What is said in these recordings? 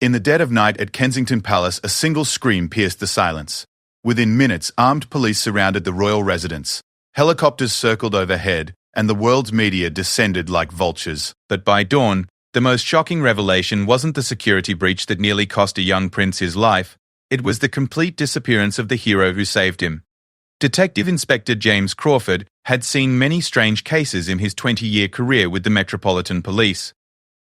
In the dead of night at Kensington Palace, a single scream pierced the silence. Within minutes, armed police surrounded the royal residence. Helicopters circled overhead, and the world's media descended like vultures. But by dawn, the most shocking revelation wasn't the security breach that nearly cost a young prince his life. It was the complete disappearance of the hero who saved him. Detective Inspector James Crawford had seen many strange cases in his 20-year career with the Metropolitan Police,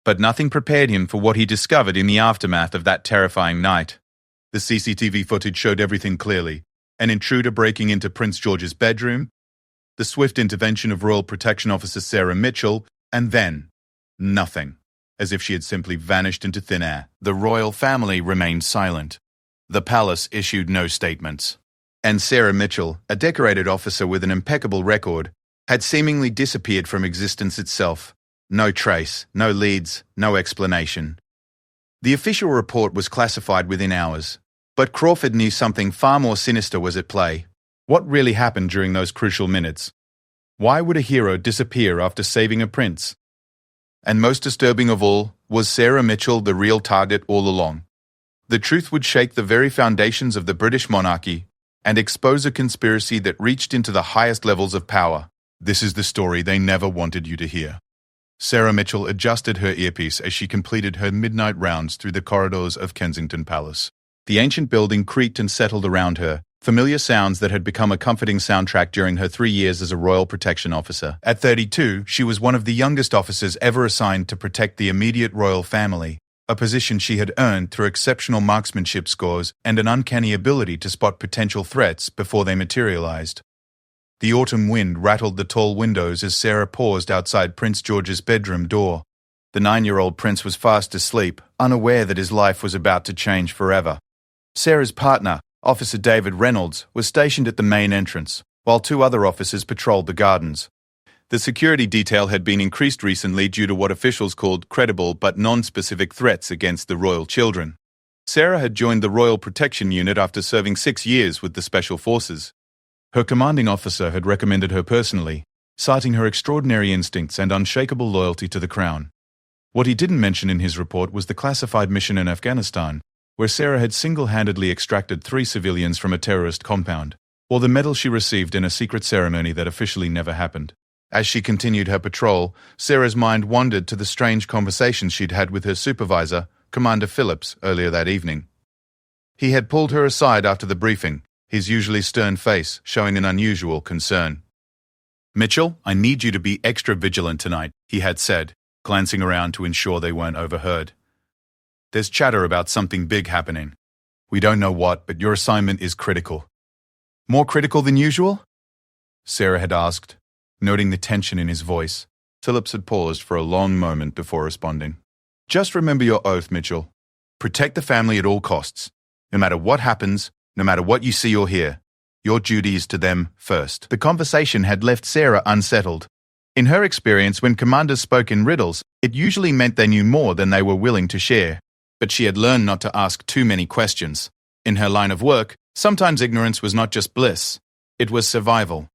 but nothing prepared him for what he discovered in the aftermath of that terrifying night. The CCTV footage showed everything clearly: an intruder breaking into Prince George's bedroom, the swift intervention of Royal Protection Officer Sarah Mitchell, and then nothing, as if she had simply vanished into thin air. The royal family remained silent. The palace issued no statements. And Sarah Mitchell, a decorated officer with an impeccable record, had seemingly disappeared from existence itself. No trace, no leads, no explanation. The official report was classified within hours, but Crawford knew something far more sinister was at play. What really happened during those crucial minutes? Why would a hero disappear after saving a prince? And most disturbing of all, was Sarah Mitchell the real target all along? The truth would shake the very foundations of the British monarchy and expose a conspiracy that reached into the highest levels of power. This is the story they never wanted you to hear. Sarah Mitchell adjusted her earpiece as she completed her midnight rounds through the corridors of Kensington Palace. The ancient building creaked and settled around her, familiar sounds that had become a comforting soundtrack during her 3 years as a Royal Protection Officer. At 32, she was one of the youngest officers ever assigned to protect the immediate royal family, a position she had earned through exceptional marksmanship scores and an uncanny ability to spot potential threats before they materialized. The autumn wind rattled the tall windows as Sarah paused outside Prince George's bedroom door. The 9-year-old prince was fast asleep, unaware that his life was about to change forever. Sarah's partner, Officer David Reynolds, was stationed at the main entrance, while 2 other officers patrolled the gardens. The security detail had been increased recently due to what officials called credible but non-specific threats against the royal children. Sarah had joined the Royal Protection Unit after serving 6 years with the Special Forces. Her commanding officer had recommended her personally, citing her extraordinary instincts and unshakable loyalty to the crown. What he didn't mention in his report was the classified mission in Afghanistan, where Sarah had single-handedly extracted 3 civilians from a terrorist compound, or the medal she received in a secret ceremony that officially never happened. As she continued her patrol, Sarah's mind wandered to the strange conversations she'd had with her supervisor, Commander Phillips, earlier that evening. He had pulled her aside after the briefing, his usually stern face showing an unusual concern. "Mitchell, I need you to be extra vigilant tonight," he had said, glancing around to ensure they weren't overheard. "There's chatter about something big happening. We don't know what, but your assignment is critical." "More critical than usual?" Sarah had asked, noting the tension in his voice. Phillips had paused for a long moment before responding. "Just remember your oath, Mitchell. Protect the family at all costs. No matter what happens, no matter what you see or hear, your duty is to them first." The conversation had left Sarah unsettled. In her experience, when commanders spoke in riddles, it usually meant they knew more than they were willing to share. But she had learned not to ask too many questions. In her line of work, sometimes ignorance was not just bliss, it was survival.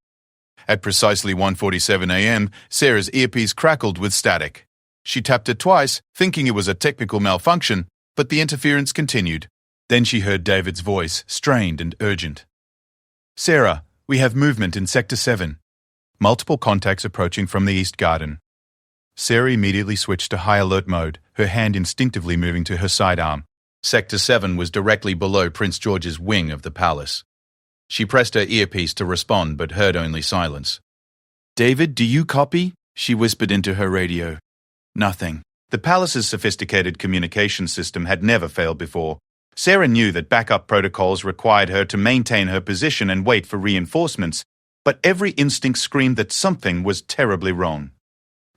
At precisely 1:47 a.m., Sarah's earpiece crackled with static. She tapped it twice, thinking it was a technical malfunction, but the interference continued. Then she heard David's voice, strained and urgent. "Sarah, we have movement in Sector 7. Multiple contacts approaching from the East Garden." Sarah immediately switched to high alert mode, her hand instinctively moving to her sidearm. Sector 7 was directly below Prince George's wing of the palace. She pressed her earpiece to respond but heard only silence. "David, do you copy?" she whispered into her radio. Nothing. The palace's sophisticated communication system had never failed before. Sarah knew that backup protocols required her to maintain her position and wait for reinforcements, but every instinct screamed that something was terribly wrong.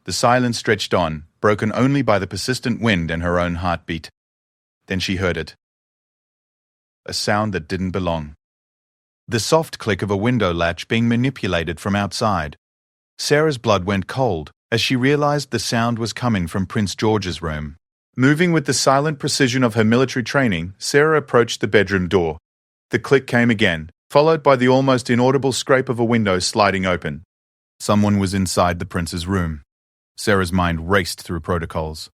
The silence stretched on, broken only by the persistent wind and her own heartbeat. Then she heard it. A sound that didn't belong. The soft click of a window latch being manipulated from outside. Sarah's blood went cold as she realized the sound was coming from Prince George's room. Moving with the silent precision of her military training, Sarah approached the bedroom door. The click came again, followed by the almost inaudible scrape of a window sliding open. Someone was inside the prince's room. Sarah's mind raced through protocols.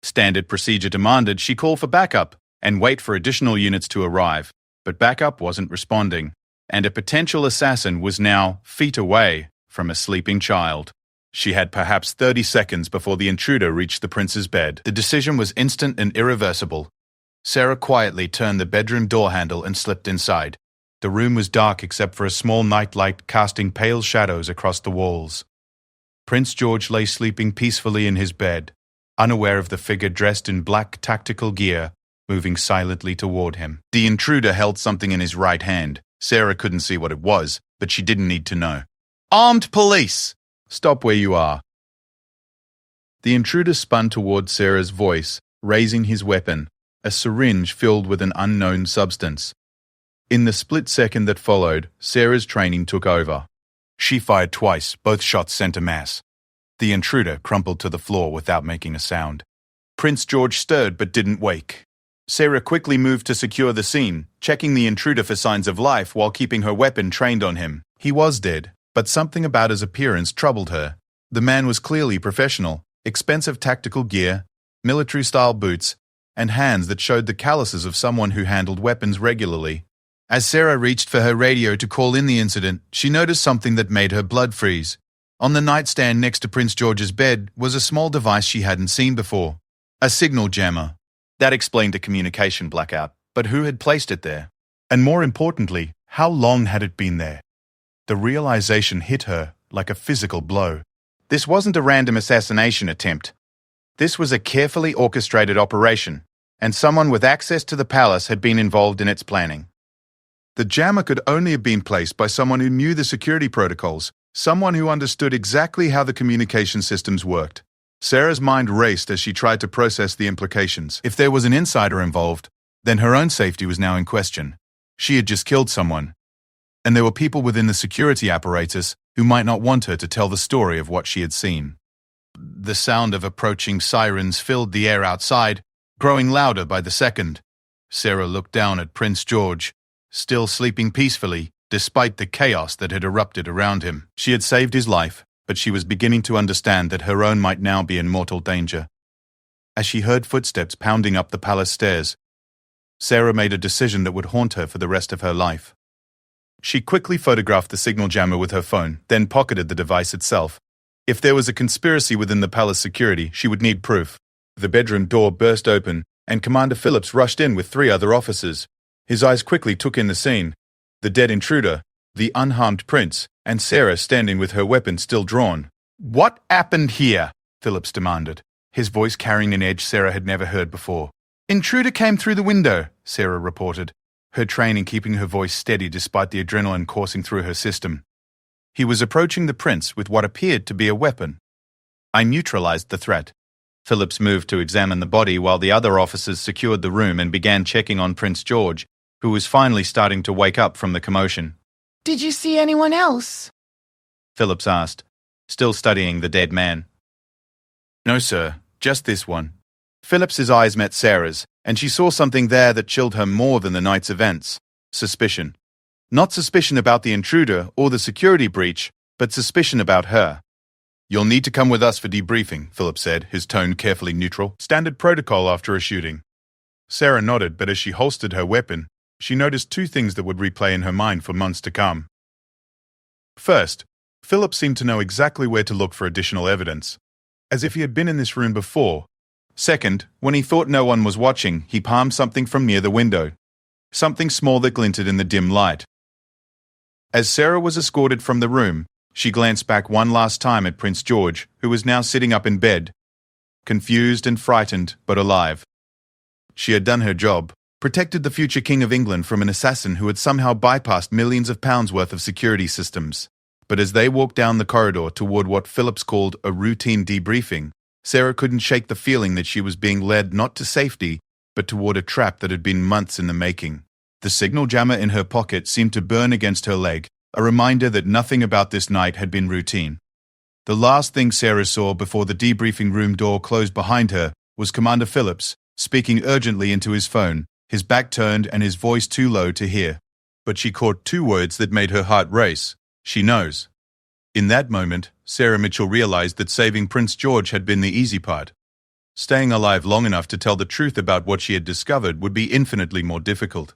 Standard procedure demanded she call for backup and wait for additional units to arrive, but backup wasn't responding, and a potential assassin was now feet away from a sleeping child. She had perhaps 30 seconds before the intruder reached the prince's bed. The decision was instant and irreversible. Sarah quietly turned the bedroom door handle and slipped inside. The room was dark except for a small nightlight casting pale shadows across the walls. Prince George lay sleeping peacefully in his bed, unaware of the figure dressed in black tactical gear moving silently toward him. The intruder held something in his right hand. Sarah couldn't see what it was, but she didn't need to know. "Armed police! Stop where you are." The intruder spun toward Sarah's voice, raising his weapon, a syringe filled with an unknown substance. In the split second that followed, Sarah's training took over. She fired twice, both shots sent a mass. The intruder crumpled to the floor without making a sound. Prince George stirred but didn't wake. Sarah quickly moved to secure the scene, checking the intruder for signs of life while keeping her weapon trained on him. He was dead, but something about his appearance troubled her. The man was clearly professional, expensive tactical gear, military-style boots, and hands that showed the calluses of someone who handled weapons regularly. As Sarah reached for her radio to call in the incident, she noticed something that made her blood freeze. On the nightstand next to Prince George's bed was a small device she hadn't seen before. A signal jammer. That explained a communication blackout, but who had placed it there? And more importantly, how long had it been there? The realization hit her like a physical blow. This wasn't a random assassination attempt. This was a carefully orchestrated operation, and someone with access to the palace had been involved in its planning. The jammer could only have been placed by someone who knew the security protocols, someone who understood exactly how the communication systems worked. Sarah's mind raced as she tried to process the implications. If there was an insider involved, then her own safety was now in question. She had just killed someone, and there were people within the security apparatus who might not want her to tell the story of what she had seen. The sound of approaching sirens filled the air outside, growing louder by the second. Sarah looked down at Prince George, still sleeping peacefully, despite the chaos that had erupted around him. She had saved his life, but she was beginning to understand that her own might now be in mortal danger. As she heard footsteps pounding up the palace stairs, Sarah made a decision that would haunt her for the rest of her life. She quickly photographed the signal jammer with her phone, then pocketed the device itself. If there was a conspiracy within the palace security, she would need proof. The bedroom door burst open, and Commander Phillips rushed in with 3 other officers. His eyes quickly took in the scene: the dead intruder, the unharmed prince, and Sarah standing with her weapon still drawn. "What happened here?" Phillips demanded, his voice carrying an edge Sarah had never heard before. "Intruder came through the window," Sarah reported, her training keeping her voice steady despite the adrenaline coursing through her system. He was approaching the prince with what appeared to be a weapon. "I neutralized the threat." Phillips moved to examine the body while the other officers secured the room and began checking on Prince George, who was finally starting to wake up from the commotion. "Did you see anyone else?" Phillips asked, still studying the dead man. "No, sir, just this one." Phillips's eyes met Sarah's, and she saw something there that chilled her more than the night's events. Suspicion. Not suspicion about the intruder or the security breach, but suspicion about her. "You'll need to come with us for debriefing," Phillips said, his tone carefully neutral. "Standard protocol after a shooting." Sarah nodded, but as she holstered her weapon, she noticed 2 things that would replay in her mind for months to come. First, Phillips seemed to know exactly where to look for additional evidence, as if he had been in this room before. Second, when he thought no one was watching, he palmed something from near the window, something small that glinted in the dim light. As Sarah was escorted from the room, she glanced back one last time at Prince George, who was now sitting up in bed, confused and frightened, but alive. She had done her job, protected the future King of England from an assassin who had somehow bypassed millions of pounds worth of security systems. But as they walked down the corridor toward what Phillips called a routine debriefing, Sarah couldn't shake the feeling that she was being led not to safety, but toward a trap that had been months in the making. The signal jammer in her pocket seemed to burn against her leg, a reminder that nothing about this night had been routine. The last thing Sarah saw before the debriefing room door closed behind her was Commander Phillips, speaking urgently into his phone, his back turned and his voice too low to hear. But she caught 2 words that made her heart race. "She knows." In that moment, Sarah Mitchell realized that saving Prince George had been the easy part. Staying alive long enough to tell the truth about what she had discovered would be infinitely more difficult.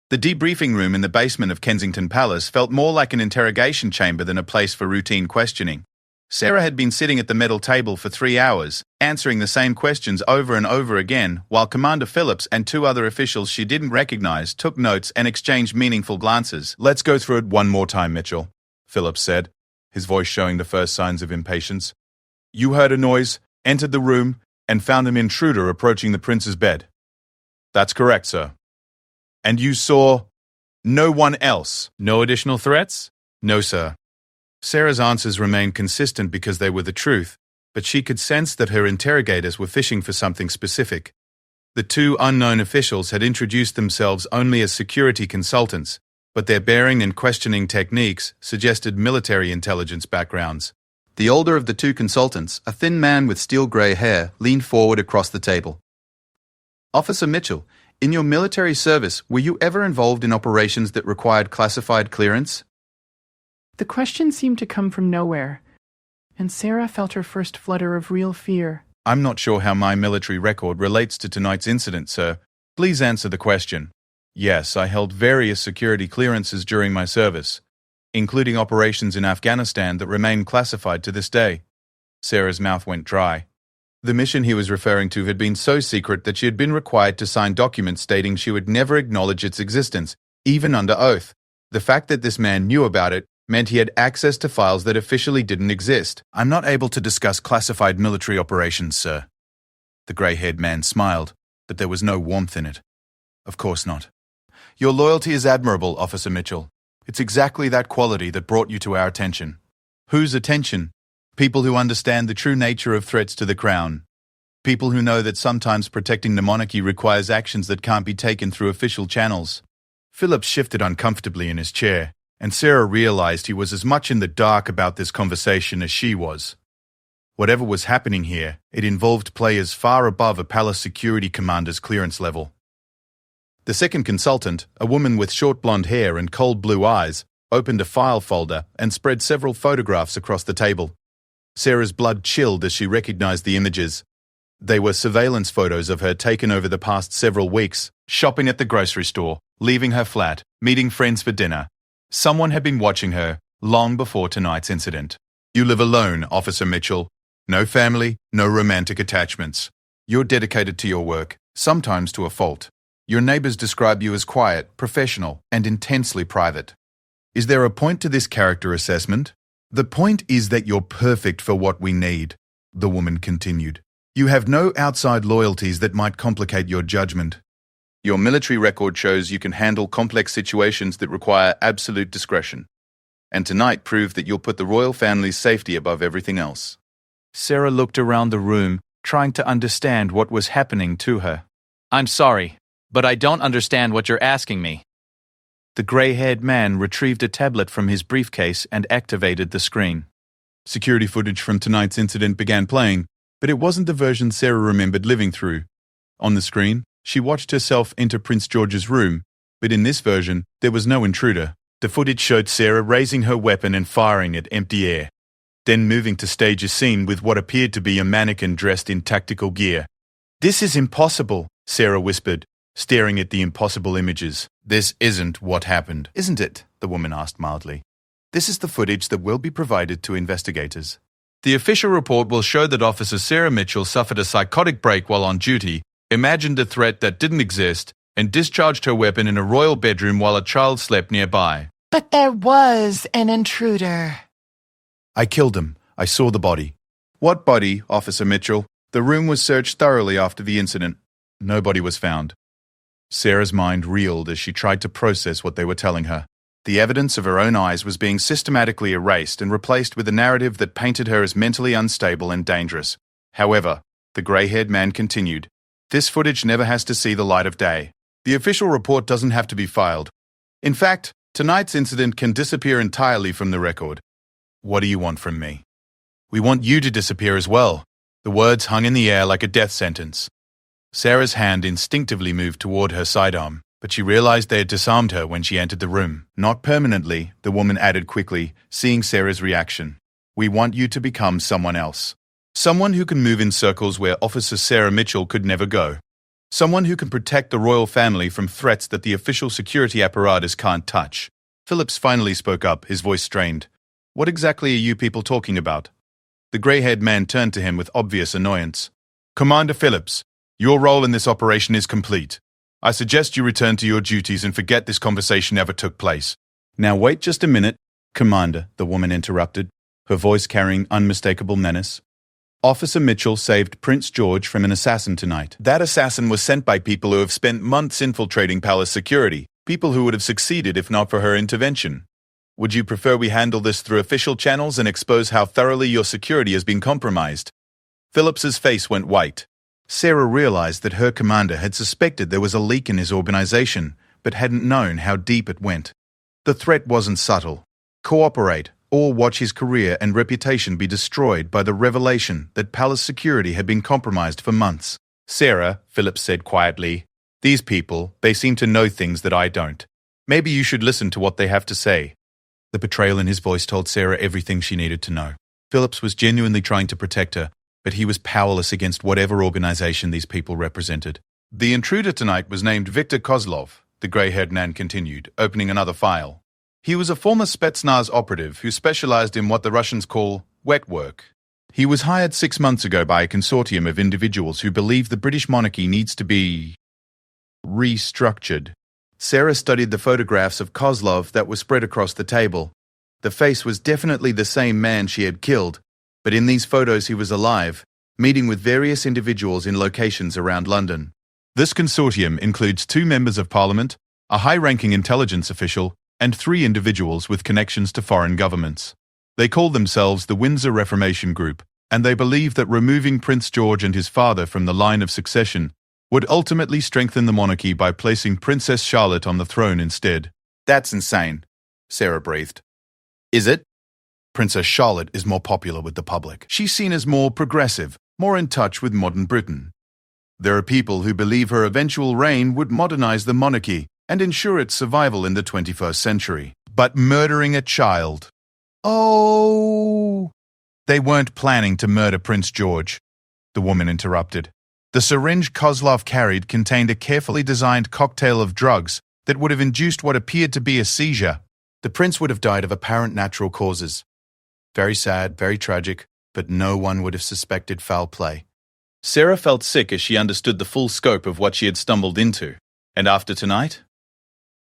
The debriefing room in the basement of Kensington Palace felt more like an interrogation chamber than a place for routine questioning. Sarah had been sitting at the metal table for 3 hours, answering the same questions over and over again, while Commander Phillips and 2 other officials she didn't recognize took notes and exchanged meaningful glances. "Let's go through it one more time, Mitchell," Phillips said, his voice showing the first signs of impatience. "You heard a noise, entered the room, and found an intruder approaching the prince's bed." "That's correct, sir." "And you saw no one else? No additional threats?" "No, sir." Sarah's answers remained consistent because they were the truth, but she could sense that her interrogators were fishing for something specific. The 2 unknown officials had introduced themselves only as security consultants, but their bearing and questioning techniques suggested military intelligence backgrounds. The older of the 2 consultants, a thin man with steel-grey hair, leaned forward across the table. "Officer Mitchell, in your military service, were you ever involved in operations that required classified clearance?" The question seemed to come from nowhere, and Sarah felt her first flutter of real fear. "I'm not sure how my military record relates to tonight's incident, sir. Please answer the question." "Yes, I held various security clearances during my service, including operations in Afghanistan that remain classified to this day." Sarah's mouth went dry. The mission he was referring to had been so secret that she had been required to sign documents stating she would never acknowledge its existence, even under oath. The fact that this man knew about it meant he had access to files that officially didn't exist. "I'm not able to discuss classified military operations, sir." The grey-haired man smiled, but there was no warmth in it. "Of course not. Your loyalty is admirable, Officer Mitchell. It's exactly that quality that brought you to our attention." "Whose attention?" "People who understand the true nature of threats to the crown. People who know that sometimes protecting the monarchy requires actions that can't be taken through official channels." Philip shifted uncomfortably in his chair, and Sarah realized he was as much in the dark about this conversation as she was. Whatever was happening here, it involved players far above a palace security commander's clearance level. The second consultant, a woman with short blonde hair and cold blue eyes, opened a file folder and spread several photographs across the table. Sarah's blood chilled as she recognized the images. They were surveillance photos of her taken over the past several weeks, shopping at the grocery store, leaving her flat, meeting friends for dinner. Someone had been watching her long before tonight's incident. "You live alone, Officer Mitchell. No family, no romantic attachments. You're dedicated to your work, sometimes to a fault. Your neighbors describe you as quiet, professional, and intensely private. Is there a point to this character assessment?" "The point is that you're perfect for what we need," the woman continued. "You have no outside loyalties that might complicate your judgment. Your military record shows you can handle complex situations that require absolute discretion. And tonight proved that you'll put the royal family's safety above everything else." Sarah looked around the room, trying to understand what was happening to her. "I'm sorry, but I don't understand what you're asking me." The grey-haired man retrieved a tablet from his briefcase and activated the screen. Security footage from tonight's incident began playing, but it wasn't the version Sarah remembered living through. On the screen, she watched herself enter Prince George's room, but in this version, there was no intruder. The footage showed Sarah raising her weapon and firing at empty air, then moving to stage a scene with what appeared to be a mannequin dressed in tactical gear. "This is impossible," Sarah whispered, staring at the impossible images. "This isn't what happened, isn't it?" the woman asked mildly. "This is the footage that will be provided to investigators. The official report will show that Officer Sarah Mitchell suffered a psychotic break while on duty, imagined a threat that didn't exist, and discharged her weapon in a royal bedroom while a child slept nearby." But there was an intruder. "I killed him. I saw the body." "What body, Officer Mitchell?" "The room was searched thoroughly after the incident. Nobody was found." Sarah's mind reeled as she tried to process what they were telling her. The evidence of her own eyes was being systematically erased and replaced with a narrative that painted her as mentally unstable and dangerous. However, the grey-haired man continued, "This footage never has to see the light of day. The official report doesn't have to be filed. In fact, tonight's incident can disappear entirely from the record." "What do you want from me?" "We want you to disappear as well." The words hung in the air like a death sentence. Sarah's hand instinctively moved toward her sidearm, but she realized they had disarmed her when she entered the room. "Not permanently," the woman added quickly, seeing Sarah's reaction. "We want you to become someone else. Someone who can move in circles where Officer Sarah Mitchell could never go. Someone who can protect the royal family from threats that the official security apparatus can't touch. Phillips finally spoke up, his voice strained. What exactly are you people talking about? The grey-haired man turned to him with obvious annoyance. Commander Phillips, your role in this operation is complete. I suggest you return to your duties and forget this conversation ever took place. Now wait just a minute, Commander, the woman interrupted, her voice carrying unmistakable menace. Officer Mitchell saved Prince George from an assassin tonight. That assassin was sent by people who have spent months infiltrating palace security, people who would have succeeded if not for her intervention. Would you prefer we handle this through official channels and expose how thoroughly your security has been compromised? Phillips's face went white. Sarah realized that her commander had suspected there was a leak in his organization, but hadn't known how deep it went. The threat wasn't subtle. Cooperate, or watch his career and reputation be destroyed by the revelation that palace security had been compromised for months. Sarah, Phillips said quietly, these people, they seem to know things that I don't. Maybe you should listen to what they have to say. The betrayal in his voice told Sarah everything she needed to know. Phillips was genuinely trying to protect her, but he was powerless against whatever organization these people represented. The intruder tonight was named Viktor Kozlov, the grey-haired man continued, opening another file. He was a former Spetsnaz operative who specialized in what the Russians call wet work. He was hired 6 months ago by a consortium of individuals who believe the British monarchy needs to be restructured. Sarah studied the photographs of Kozlov that were spread across the table. The face was definitely the same man she had killed, but in these photos he was alive, meeting with various individuals in locations around London. This consortium includes 2 members of Parliament, a high-ranking intelligence official, and 3 individuals with connections to foreign governments. They call themselves the Windsor Reformation Group, and they believe that removing Prince George and his father from the line of succession would ultimately strengthen the monarchy by placing Princess Charlotte on the throne instead. That's insane, Sarah breathed. Is it? Princess Charlotte is more popular with the public. She's seen as more progressive, more in touch with modern Britain. There are people who believe her eventual reign would modernize the monarchy and ensure its survival in the 21st century. But murdering a child? Oh! They weren't planning to murder Prince George, the woman interrupted. The syringe Kozlov carried contained a carefully designed cocktail of drugs that would have induced what appeared to be a seizure. The prince would have died of apparent natural causes. Very sad, very tragic, but no one would have suspected foul play. Sarah felt sick as she understood the full scope of what she had stumbled into. And after tonight?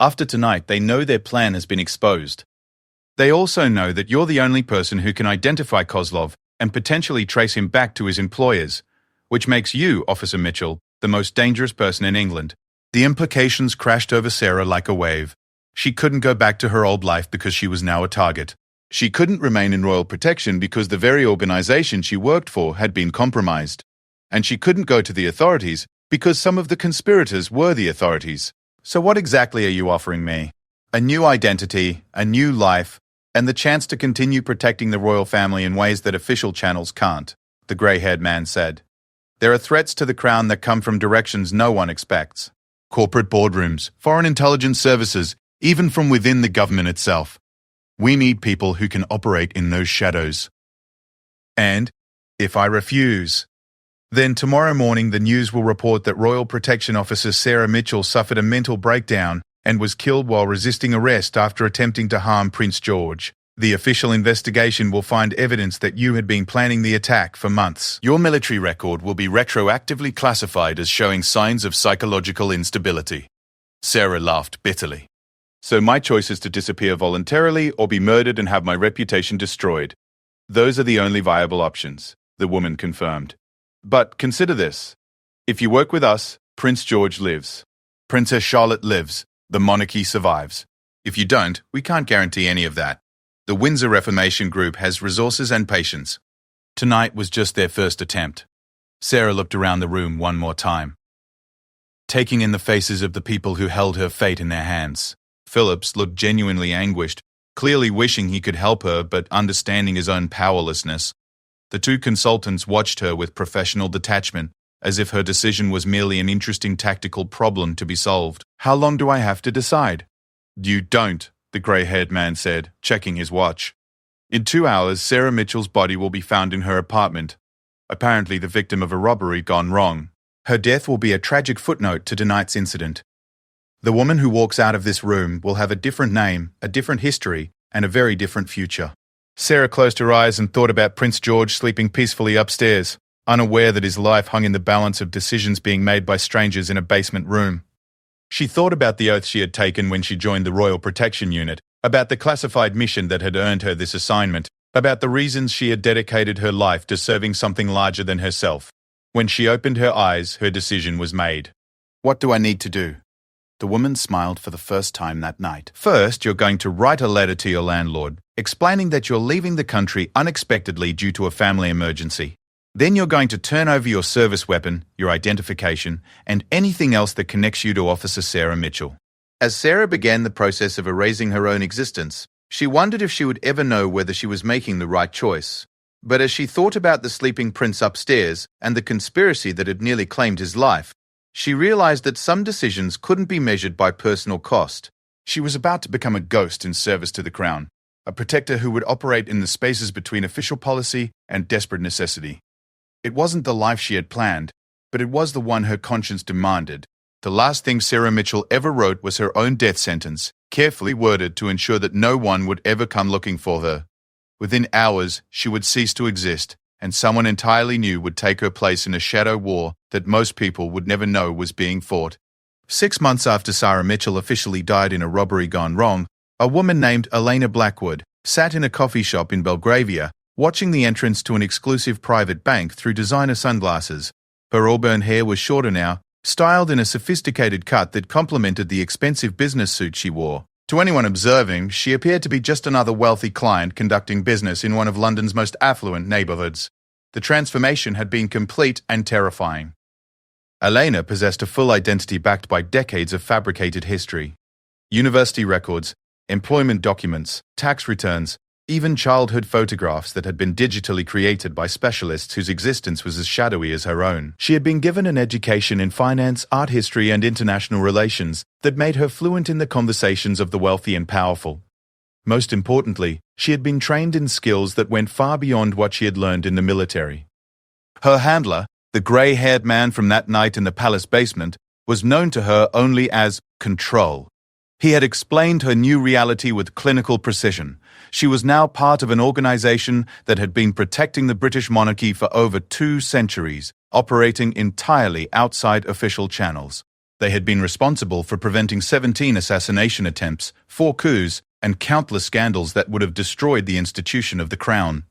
After tonight, they know their plan has been exposed. They also know that you're the only person who can identify Kozlov and potentially trace him back to his employers, which makes you, Officer Mitchell, the most dangerous person in England. The implications crashed over Sarah like a wave. She couldn't go back to her old life because she was now a target. She couldn't remain in royal protection because the very organization she worked for had been compromised. And she couldn't go to the authorities because some of the conspirators were the authorities. So what exactly are you offering me? A new identity, a new life, and the chance to continue protecting the royal family in ways that official channels can't, the grey-haired man said. There are threats to the crown that come from directions no one expects. Corporate boardrooms, foreign intelligence services, even from within the government itself. We need people who can operate in those shadows. And if I refuse, then tomorrow morning the news will report that Royal Protection Officer Sarah Mitchell suffered a mental breakdown and was killed while resisting arrest after attempting to harm Prince George. The official investigation will find evidence that you had been planning the attack for months. Your military record will be retroactively classified as showing signs of psychological instability. Sarah laughed bitterly. So my choice is to disappear voluntarily or be murdered and have my reputation destroyed. Those are the only viable options, the woman confirmed. But consider this. If you work with us, Prince George lives. Princess Charlotte lives. The monarchy survives. If you don't, we can't guarantee any of that. The Windsor Reformation Group has resources and patience. Tonight was just their first attempt. Sarah looked around the room one more time, taking in the faces of the people who held her fate in their hands. Phillips looked genuinely anguished, clearly wishing he could help her but understanding his own powerlessness. The 2 consultants watched her with professional detachment, as if her decision was merely an interesting tactical problem to be solved. How long do I have to decide? You don't, the grey-haired man said, checking his watch. In 2 hours, Sarah Mitchell's body will be found in her apartment. apparently the victim of a robbery gone wrong. Her death will be a tragic footnote to tonight's incident. The woman who walks out of this room will have a different name, a different history, and a very different future. Sarah closed her eyes and thought about Prince George sleeping peacefully upstairs, unaware that his life hung in the balance of decisions being made by strangers in a basement room. She thought about the oath she had taken when she joined the Royal Protection Unit, about the classified mission that had earned her this assignment, about the reasons she had dedicated her life to serving something larger than herself. When she opened her eyes, her decision was made. What do I need to do? The woman smiled for the first time that night. First, you're going to write a letter to your landlord, explaining that you're leaving the country unexpectedly due to a family emergency. Then you're going to turn over your service weapon, your identification, and anything else that connects you to Officer Sarah Mitchell. As Sarah began the process of erasing her own existence, she wondered if she would ever know whether she was making the right choice. But as she thought about the sleeping prince upstairs and the conspiracy that had nearly claimed his life, she realized that some decisions couldn't be measured by personal cost. She was about to become a ghost in service to the Crown, a protector who would operate in the spaces between official policy and desperate necessity. It wasn't the life she had planned, but it was the one her conscience demanded. The last thing Sarah Mitchell ever wrote was her own death sentence, carefully worded to ensure that no one would ever come looking for her. Within hours, she would cease to exist, and someone entirely new would take her place in a shadow war that most people would never know was being fought. 6 months after Sarah Mitchell officially died in a robbery gone wrong, a woman named Elena Blackwood sat in a coffee shop in Belgravia, watching the entrance to an exclusive private bank through designer sunglasses. Her auburn hair was shorter now, styled in a sophisticated cut that complemented the expensive business suit she wore. To anyone observing, she appeared to be just another wealthy client conducting business in one of London's most affluent neighbourhoods. The transformation had been complete and terrifying. Elena possessed a full identity backed by decades of fabricated history. University records, employment documents, tax returns, even childhood photographs that had been digitally created by specialists whose existence was as shadowy as her own. She had been given an education in finance, art history, and international relations that made her fluent in the conversations of the wealthy and powerful. Most importantly, she had been trained in skills that went far beyond what she had learned in the military. Her handler, the grey-haired man from that night in the palace basement, was known to her only as Control. He had explained her new reality with clinical precision. She was now part of an organization that had been protecting the British monarchy for over 2 centuries, operating entirely outside official channels. They had been responsible for preventing 17 assassination attempts, 4 coups, and countless scandals that would have destroyed the institution of the Crown.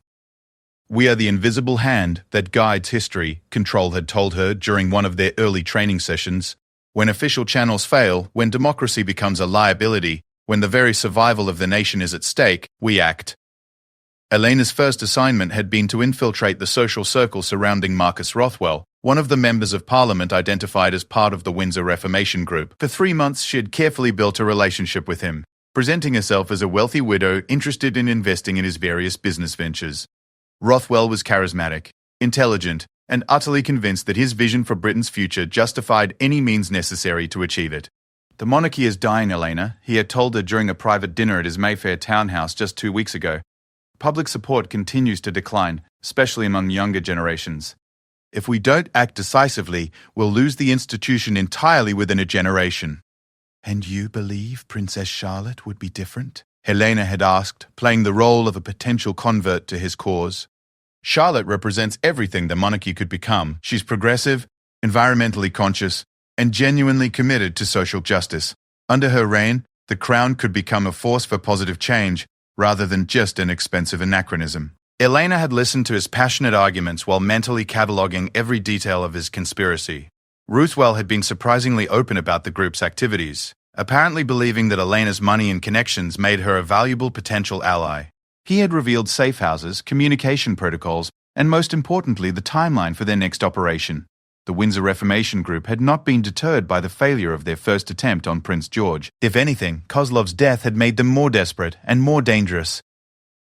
"We are the invisible hand that guides history," Control had told her during one of their early training sessions. "When official channels fail, when democracy becomes a liability, when the very survival of the nation is at stake, we act." Elena's first assignment had been to infiltrate the social circle surrounding Marcus Rothwell, one of the members of Parliament identified as part of the Windsor Reformation Group. For 3 months, she had carefully built a relationship with him, presenting herself as a wealthy widow interested in investing in his various business ventures. Rothwell was charismatic, intelligent, and utterly convinced that his vision for Britain's future justified any means necessary to achieve it. "The monarchy is dying, Elena," he had told her during a private dinner at his Mayfair townhouse just 2 weeks ago. "Public support continues to decline, especially among younger generations. If we don't act decisively, we'll lose the institution entirely within a generation." "And you believe Princess Charlotte would be different?" Helena had asked, playing the role of a potential convert to his cause. "Charlotte represents everything the monarchy could become. She's progressive, environmentally conscious, and genuinely committed to social justice. Under her reign, the Crown could become a force for positive change, rather than just an expensive anachronism." Elena had listened to his passionate arguments while mentally cataloguing every detail of his conspiracy. Rothwell had been surprisingly open about the group's activities, apparently believing that Elena's money and connections made her a valuable potential ally. He had revealed safe houses, communication protocols, and most importantly, the timeline for their next operation. The Windsor Reformation Group had not been deterred by the failure of their first attempt on Prince George. If anything, Kozlov's death had made them more desperate and more dangerous.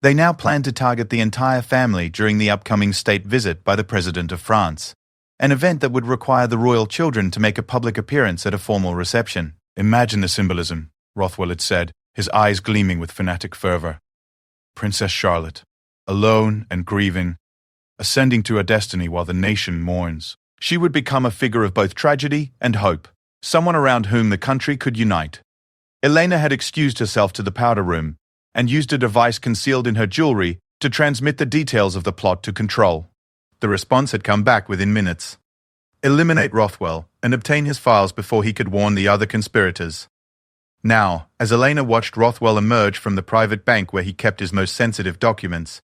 They now planned to target the entire family during the upcoming state visit by the President of France, an event that would require the royal children to make a public appearance at a formal reception. "Imagine the symbolism," Rothwell had said, his eyes gleaming with fanatic fervor. "Princess Charlotte, alone and grieving, ascending to her destiny while the nation mourns. She would become a figure of both tragedy and hope, someone around whom the country could unite. Elena had excused herself to the powder room and used a device concealed in her jewelry to transmit the details of the plot to Control. The response had come back within minutes. Eliminate Rothwell and obtain his files before he could warn the other conspirators. Now, as Elena watched Rothwell emerge from the private bank where he kept his most sensitive documents,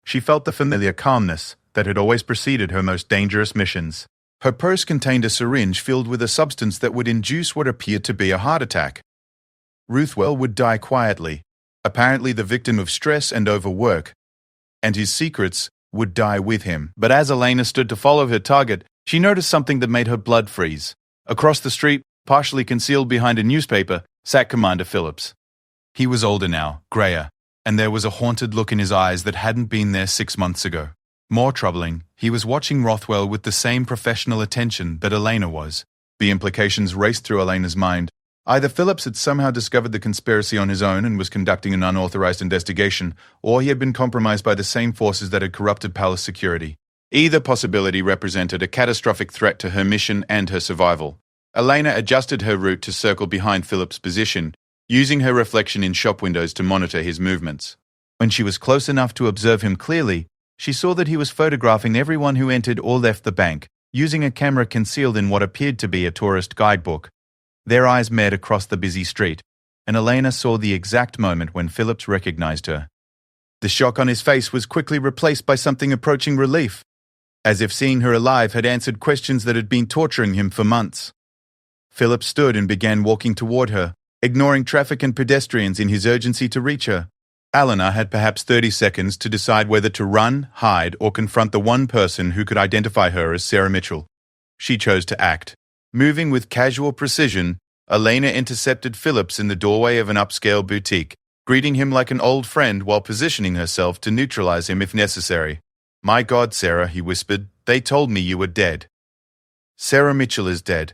she felt the familiar calmness that had always preceded her most dangerous missions. Her purse contained a syringe filled with a substance that would induce what appeared to be a heart attack. Rothwell would die quietly, apparently the victim of stress and overwork, and his secrets would die with him. But as Elena stood to follow her target, she noticed something that made her blood freeze. Across the street, partially concealed behind a newspaper, sat Commander Phillips. He was older now, grayer, and there was a haunted look in his eyes that hadn't been there 6 months ago. More troubling, he was watching Rothwell with the same professional attention that Elena was. The implications raced through Elena's mind. Either Phillips had somehow discovered the conspiracy on his own and was conducting an unauthorized investigation, or he had been compromised by the same forces that had corrupted palace security. Either possibility represented a catastrophic threat to her mission and her survival. Elena adjusted her route to circle behind Phillips' position, using her reflection in shop windows to monitor his movements. When she was close enough to observe him clearly, she saw that he was photographing everyone who entered or left the bank, using a camera concealed in what appeared to be a tourist guidebook. Their eyes met across the busy street, and Elena saw the exact moment when Phillips recognized her. The shock on his face was quickly replaced by something approaching relief, as if seeing her alive had answered questions that had been torturing him for months. Phillips stood and began walking toward her, ignoring traffic and pedestrians in his urgency to reach her. Elena had perhaps 30 seconds to decide whether to run, hide, or confront the one person who could identify her as Sarah Mitchell. She chose to act. Moving with casual precision, Elena intercepted Phillips in the doorway of an upscale boutique, greeting him like an old friend while positioning herself to neutralize him if necessary. "My God, Sarah," he whispered, "they told me you were dead." "Sarah Mitchell is dead,"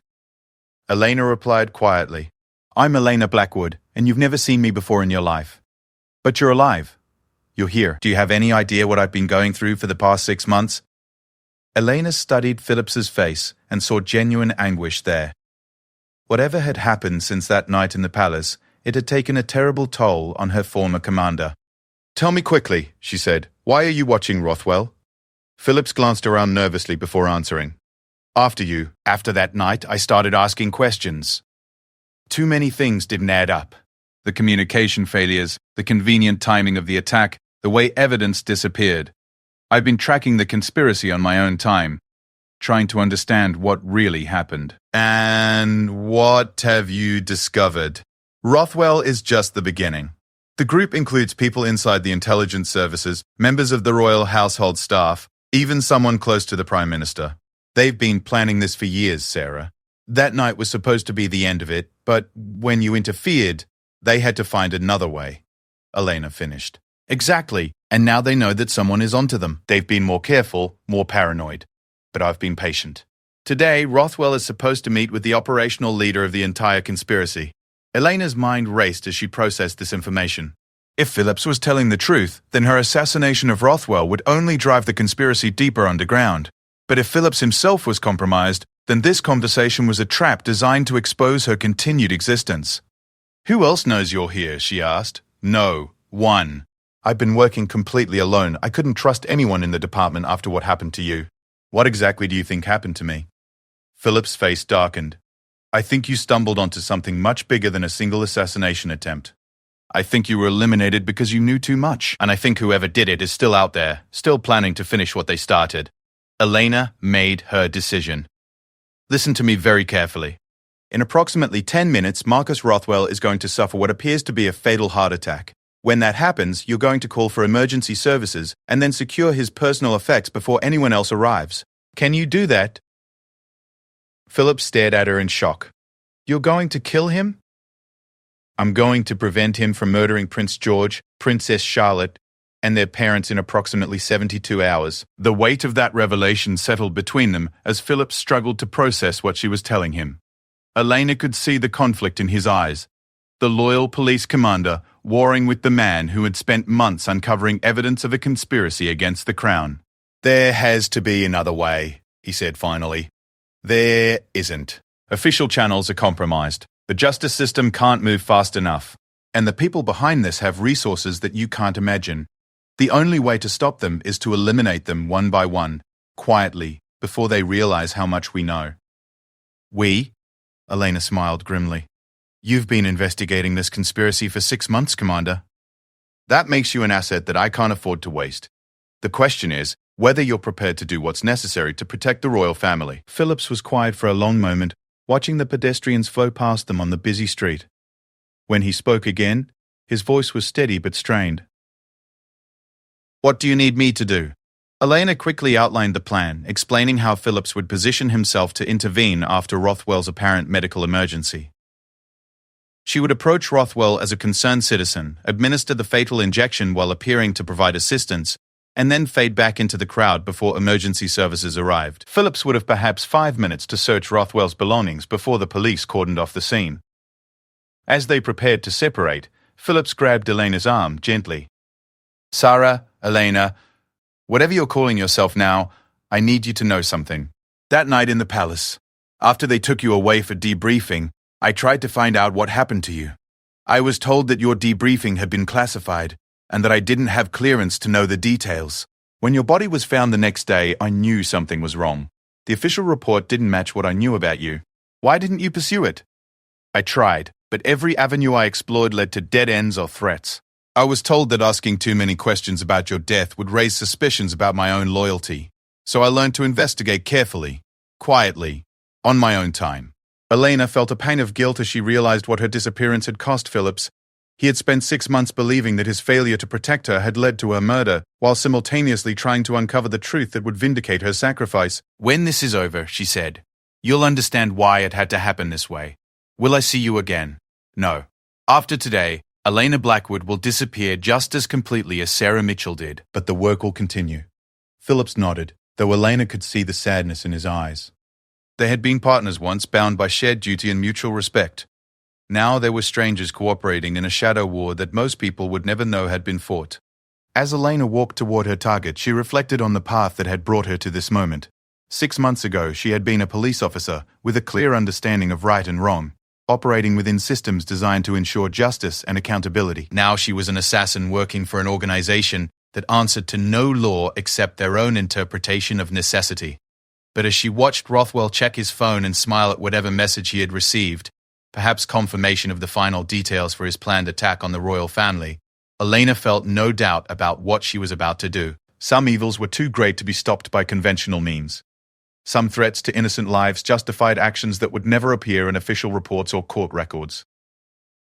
Elena replied quietly. "I'm Elena Blackwood, and you've never seen me before in your life. But you're alive. You're here. Do you have any idea what I've been going through for the past 6 months?" Elena studied Phillips's face and saw genuine anguish there. Whatever had happened since that night in the palace, it had taken a terrible toll on her former commander. "Tell me quickly," she said, "why are you watching Rothwell?" Phillips glanced around nervously before answering. After that night, I started asking questions. Too many things didn't add up. The communication failures, the convenient timing of the attack, the way evidence disappeared. I've been tracking the conspiracy on my own time, trying to understand what really happened. And what have you discovered? Rothwell is just the beginning. The group includes people inside the intelligence services, members of the royal household staff, even someone close to the Prime Minister. They've been planning this for years, Sarah. That night was supposed to be the end of it, but when you interfered, they had to find another way. Elena finished. Exactly, and now they know that someone is onto them. They've been more careful, more paranoid. But I've been patient. Today, Rothwell is supposed to meet with the operational leader of the entire conspiracy. Elena's mind raced as she processed this information. If Phillips was telling the truth, then her assassination of Rothwell would only drive the conspiracy deeper underground. But if Phillips himself was compromised, then this conversation was a trap designed to expose her continued existence. "Who else knows you're here?" she asked. "No, one. I've been working completely alone. I couldn't trust anyone in the department after what happened to you." "What exactly do you think happened to me?" Phillips' face darkened. "I think you stumbled onto something much bigger than a single assassination attempt. I think you were eliminated because you knew too much, and I think whoever did it is still out there, still planning to finish what they started." Elena made her decision. "Listen to me very carefully. In approximately 10 minutes, Marcus Rothwell is going to suffer what appears to be a fatal heart attack. When that happens, you're going to call for emergency services and then secure his personal effects before anyone else arrives. Can you do that?" Philip stared at her in shock. "You're going to kill him?" "I'm going to prevent him from murdering Prince George, Princess Charlotte, and their parents in approximately 72 hours. The weight of that revelation settled between them as Philip struggled to process what she was telling him. Elena could see the conflict in his eyes. The loyal police commander warring with the man who had spent months uncovering evidence of a conspiracy against the crown. There has to be another way, he said finally. There isn't. Official channels are compromised. The justice system can't move fast enough. And the people behind this have resources that you can't imagine. The only way to stop them is to eliminate them one by one, quietly, before they realize how much we know. We? Elena smiled grimly. You've been investigating this conspiracy for 6 months, Commander. That makes you an asset that I can't afford to waste. The question is whether you're prepared to do what's necessary to protect the royal family. Phillips was quiet for a long moment, watching the pedestrians flow past them on the busy street. When he spoke again, his voice was steady but strained. What do you need me to do? Elena quickly outlined the plan, explaining how Phillips would position himself to intervene after Rothwell's apparent medical emergency. She would approach Rothwell as a concerned citizen, administer the fatal injection while appearing to provide assistance, and then fade back into the crowd before emergency services arrived. Phillips would have perhaps 5 minutes to search Rothwell's belongings before the police cordoned off the scene. As they prepared to separate, Phillips grabbed Elena's arm gently. Sarah, Elena, whatever you're calling yourself now, I need you to know something. That night in the palace, after they took you away for debriefing, I tried to find out what happened to you. I was told that your debriefing had been classified, and that I didn't have clearance to know the details. When your body was found the next day, I knew something was wrong. The official report didn't match what I knew about you. Why didn't you pursue it? I tried, but every avenue I explored led to dead ends or threats. I was told that asking too many questions about your death would raise suspicions about my own loyalty, so I learned to investigate carefully, quietly, on my own time. Elena felt a pain of guilt as she realized what her disappearance had cost Phillips. He had spent 6 months believing that his failure to protect her had led to her murder, while simultaneously trying to uncover the truth that would vindicate her sacrifice. When this is over, she said, you'll understand why it had to happen this way. Will I see you again? No. After today, Elena Blackwood will disappear just as completely as Sarah Mitchell did. But the work will continue. Phillips nodded, though Elena could see the sadness in his eyes. They had been partners once, bound by shared duty and mutual respect. Now they were strangers cooperating in a shadow war that most people would never know had been fought. As Elena walked toward her target, she reflected on the path that had brought her to this moment. 6 months ago, she had been a police officer with a clear understanding of right and wrong, operating within systems designed to ensure justice and accountability. Now she was an assassin working for an organization that answered to no law except their own interpretation of necessity. But as she watched Rothwell check his phone and smile at whatever message he had received, perhaps confirmation of the final details for his planned attack on the royal family, Elena felt no doubt about what she was about to do. Some evils were too great to be stopped by conventional means. Some threats to innocent lives justified actions that would never appear in official reports or court records.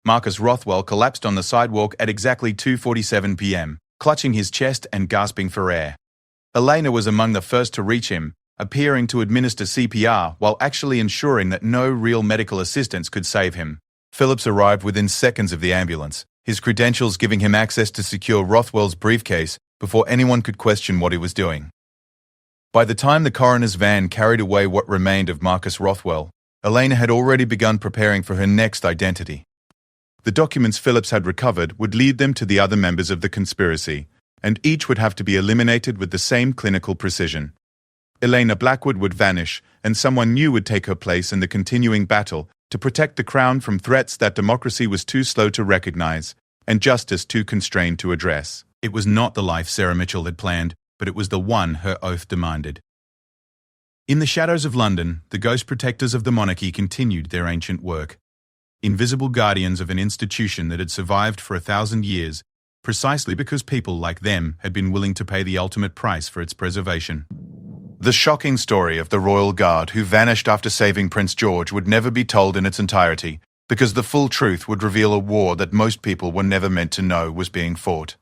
Marcus Rothwell collapsed on the sidewalk at exactly 2:47 p.m., clutching his chest and gasping for air. Elena was among the first to reach him, appearing to administer CPR while actually ensuring that no real medical assistance could save him. Phillips arrived within seconds of the ambulance, his credentials giving him access to secure Rothwell's briefcase before anyone could question what he was doing. By the time the coroner's van carried away what remained of Marcus Rothwell, Elena had already begun preparing for her next identity. The documents Phillips had recovered would lead them to the other members of the conspiracy, and each would have to be eliminated with the same clinical precision. Elena Blackwood would vanish, and someone new would take her place in the continuing battle to protect the crown from threats that democracy was too slow to recognize, and justice too constrained to address. It was not the life Sarah Mitchell had planned, but it was the one her oath demanded. In the shadows of London, the ghost protectors of the monarchy continued their ancient work. Invisible guardians of an institution that had survived for 1,000 years, precisely because people like them had been willing to pay the ultimate price for its preservation. The shocking story of the royal guard who vanished after saving Prince George would never be told in its entirety, because the full truth would reveal a war that most people were never meant to know was being fought.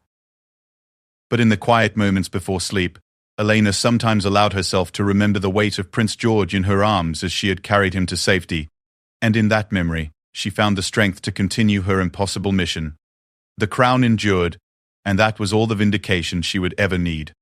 But in the quiet moments before sleep, Elena sometimes allowed herself to remember the weight of Prince George in her arms as she had carried him to safety, and in that memory, she found the strength to continue her impossible mission. The crown endured, and that was all the vindication she would ever need.